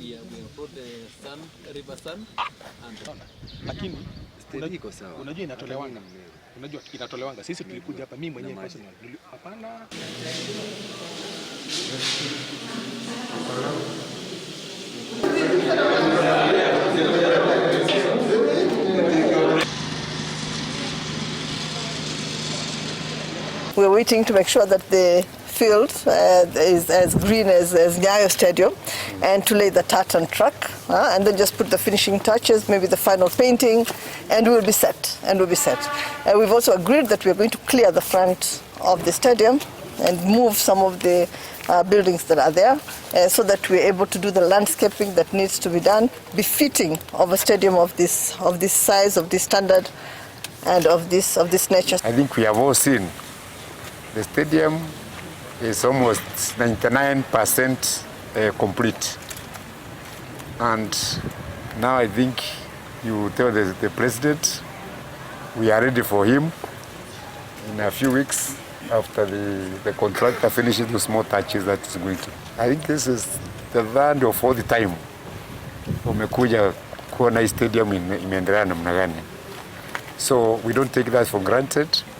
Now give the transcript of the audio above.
we have brought the sun, river sun and lakini unajua inatolewanga. Unajua inatolewanga. Sisi tulikuja hapa mimi mwenyewe personal. Hapana. We're waiting to make sure that the field is as green as Nyayo Stadium, and to lay the tartan track, and then just put the finishing touches, maybe the final painting, and we'll be set. We've also agreed that we're going to clear the front of the stadium and move some of the buildings that are there, so that we're able to do the landscaping that needs to be done, befitting of a stadium of this size, of this standard, and of this nature. I think we have all seen the stadium is almost 99% complete, and now I think you tell the president we are ready for him in a few weeks after the contractor finishes the small touches that is going to. I think this is the third or fourth time umekuja kuona stadium imeendelea namna gani, so we don't take that for granted.